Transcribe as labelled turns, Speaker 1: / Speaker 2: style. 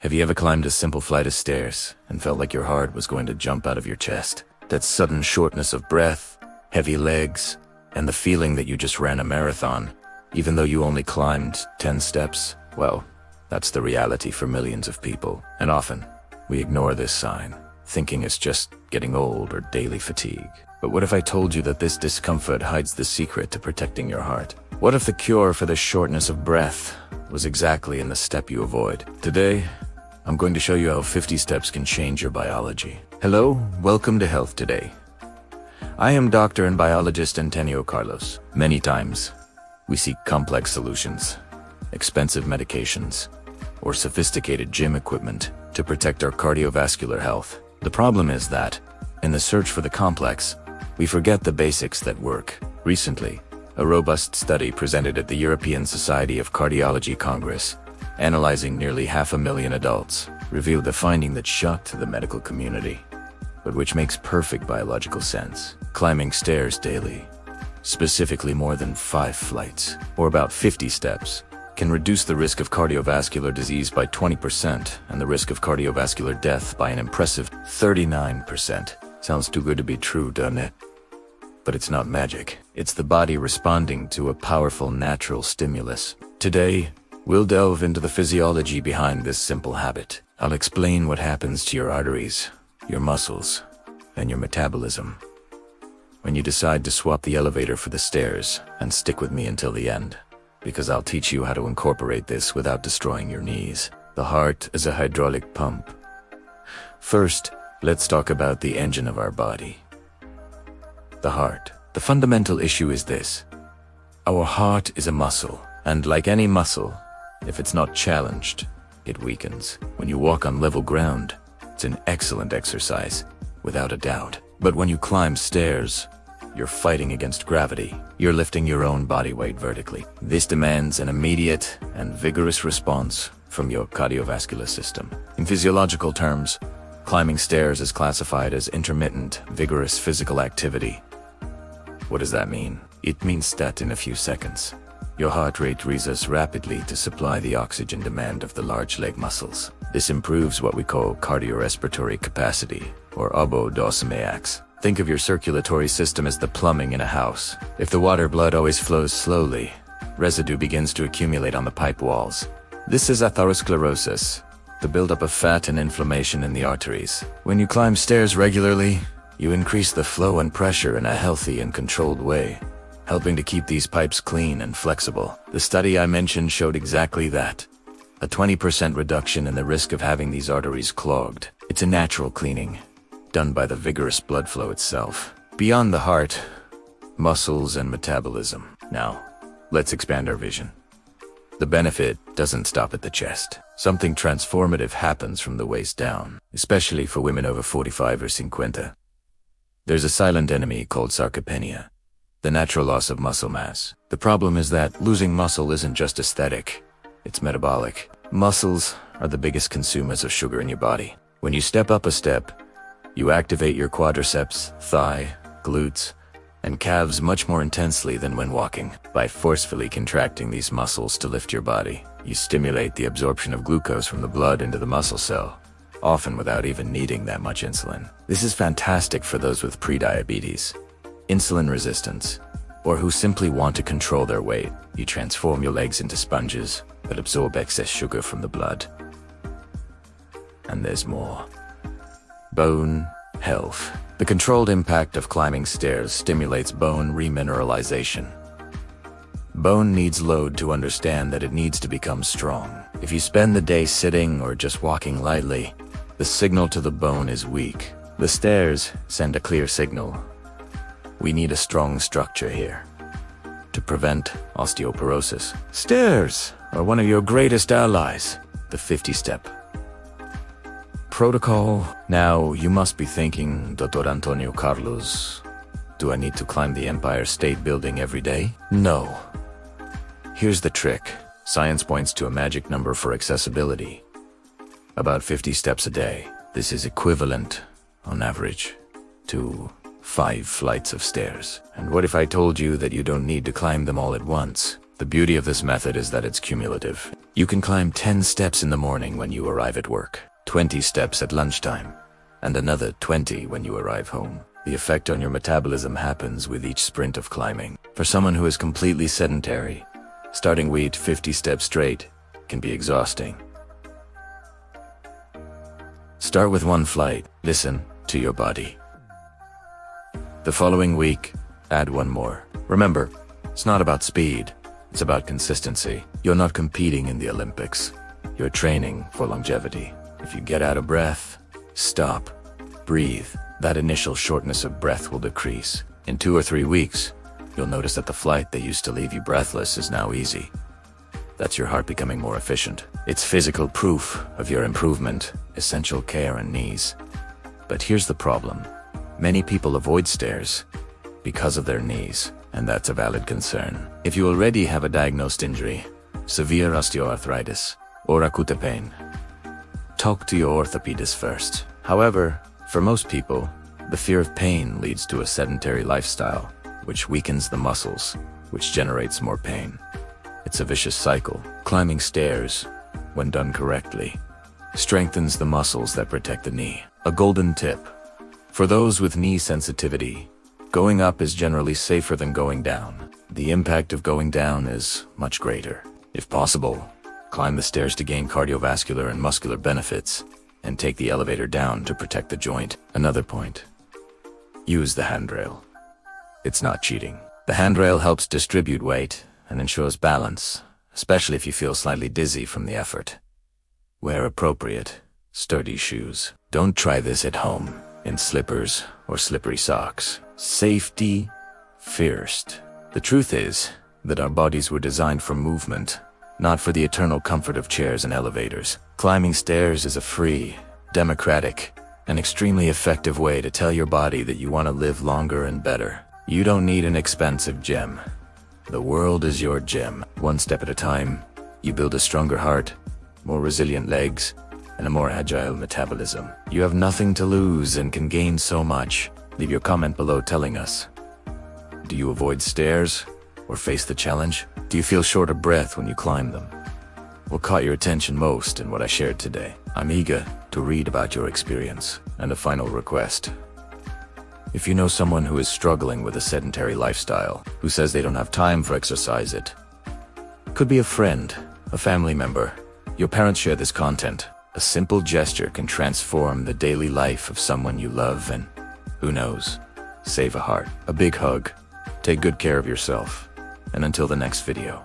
Speaker 1: Have you ever climbed a simple flight of stairs and felt like your heart was going to jump out of your chest? That sudden shortness of breath, heavy legs, and the feeling that you just ran a marathon, even though you only climbed 10 steps? Well, that's the reality for millions of people. And often, we ignore this sign, thinking it's just getting old or daily fatigue. But what if I told you that this discomfort hides the secret to protecting your heart? What if the cure for this shortness of breath was exactly in the step you avoid? Today, I'm going to show you how 50 steps can change your biology. Hello, welcome to Health Today. I am doctor and biologist Antonio Carlos. Many times, we seek complex solutions, expensive medications, or sophisticated gym equipment to protect our cardiovascular health. The problem is that, in the search for the complex, we forget the basics that work. Recently, a robust study presented at the European Society of Cardiology Congress, analyzing nearly 500,000 adults, revealed a finding that shocked the medical community, but which makes perfect biological sense. Climbing stairs daily, specifically more than 5 flights, or about 50 steps, can reduce the risk of cardiovascular disease by 20% and the risk of cardiovascular death by an impressive 39%. Sounds too good to be true, doesn't it? But it's not magic. It's the body responding to a powerful natural stimulus. Today, we'll delve into the physiology behind this simple habit. I'll explain what happens to your arteries, your muscles, and your metabolism when you decide to swap the elevator for the stairs. And stick with me until the end, because I'll teach you how to incorporate this without destroying your knees. The heart is a hydraulic pump. First, let's talk about the engine of our body. The heart. The fundamental issue is this. Our heart is a muscle, and like any muscle, if it's not challenged, it weakens. When you walk on level ground, it's an excellent exercise, without a doubt. But when you climb stairs, you're fighting against gravity. You're lifting your own body weight vertically. This demands an immediate and vigorous response from your cardiovascular system. In physiological terms, climbing stairs is classified as intermittent, vigorous physical activity. What does that mean? It means that in a few seconds, your heart rate raises rapidly to supply the oxygen demand of the large leg muscles. This improves what we call cardiorespiratory capacity, or obo-dosamiacs. Think of your circulatory system as the plumbing in a house. If the water blood always flows slowly, residue begins to accumulate on the pipe walls. This is atherosclerosis, the buildup of fat and inflammation in the arteries. When you climb stairs regularly, you increase the flow and pressure in a healthy and controlled way, helping to keep these pipes clean and flexible. The study I mentioned showed exactly that. A 20% reduction in the risk of having these arteries clogged. It's a natural cleaning, done by the vigorous blood flow itself. Beyond the heart, muscles and metabolism. Now, let's expand our vision. The benefit doesn't stop at the chest. Something transformative happens from the waist down, especially for women over 45 or 50. There's a silent enemy called sarcopenia, the natural loss of muscle mass. The problem is that losing muscle isn't just aesthetic, it's metabolic. Muscles are the biggest consumers of sugar in your body. When you step up a step, you activate your quadriceps, thigh, glutes, and calves much more intensely than when walking. By forcefully contracting these muscles to lift your body, you stimulate the absorption of glucose from the blood into the muscle cell, often without even needing that much insulin. This is fantastic for those with prediabetes, insulin resistance, or who simply want to control their weight. You transform your legs into sponges that absorb excess sugar from the blood. And there's more. Bone health. The controlled impact of climbing stairs stimulates bone remineralization. Bone needs load to understand that it needs to become strong. If you spend the day sitting or just walking lightly, the signal to the bone is weak. The stairs send a clear signal. We need a strong structure here to prevent osteoporosis. Stairs are one of your greatest allies. The 50-step protocol. Now, you must be thinking, Dr. Antonio Carlos, do I need to climb the Empire State Building every day? No. Here's the trick. Science points to a magic number for accessibility. About 50 steps a day. This is equivalent, on average, to 5 flights of stairs. And what if I told you that you don't need to climb them all at once? The beauty of this method is that it's cumulative. You can climb 10 steps in the morning when you arrive at work, 20 steps at lunchtime, and another 20 when you arrive home. The effect on your metabolism happens with each sprint of climbing. For someone who is completely sedentary, starting with 50 steps straight can be exhausting. Start with one flight. Listen to your body. The following week, add one more. Remember, it's not about speed, it's about consistency. You're not competing in the Olympics. You're training for longevity. If you get out of breath, stop, breathe. That initial shortness of breath will decrease. In 2 or 3 weeks, you'll notice that the flight that used to leave you breathless is now easy. That's your heart becoming more efficient. It's physical proof of your improvement, essential care and knees. But here's the problem. Many people avoid stairs because of their knees, and that's a valid concern. If you already have a diagnosed injury, severe osteoarthritis, or acute pain, talk to your orthopedist first. However, for most people, the fear of pain leads to a sedentary lifestyle, which weakens the muscles, which generates more pain. It's a vicious cycle. Climbing stairs, when done correctly, strengthens the muscles that protect the knee. A golden tip. For those with knee sensitivity, going up is generally safer than going down. The impact of going down is much greater. If possible, climb the stairs to gain cardiovascular and muscular benefits, and take the elevator down to protect the joint. Another point. Use the handrail. It's not cheating. The handrail helps distribute weight and ensures balance, especially if you feel slightly dizzy from the effort. Wear appropriate, sturdy shoes. Don't try this at home, in slippers or slippery socks. Safety first. The truth is that our bodies were designed for movement, not for the eternal comfort of chairs and elevators. Climbing stairs is a free, democratic, and extremely effective way to tell your body that you want to live longer and better. You don't need an expensive gym. The world is your gym. One step at a time, you build a stronger heart, more resilient legs, and a more agile metabolism. You have nothing to lose and can gain so much. Leave your comment below telling us. Do you avoid stairs or face the challenge? Do you feel short of breath when you climb them? What caught your attention most in what I shared today? I'm eager to read about your experience. And a final request. If you know someone who is struggling with a sedentary lifestyle, who says they don't have time for exercise, it could be a friend, a family member. Your parents share this content. A simple gesture can transform the daily life of someone you love and, who knows, save a heart. A big hug. Take good care of yourself. And until the next video.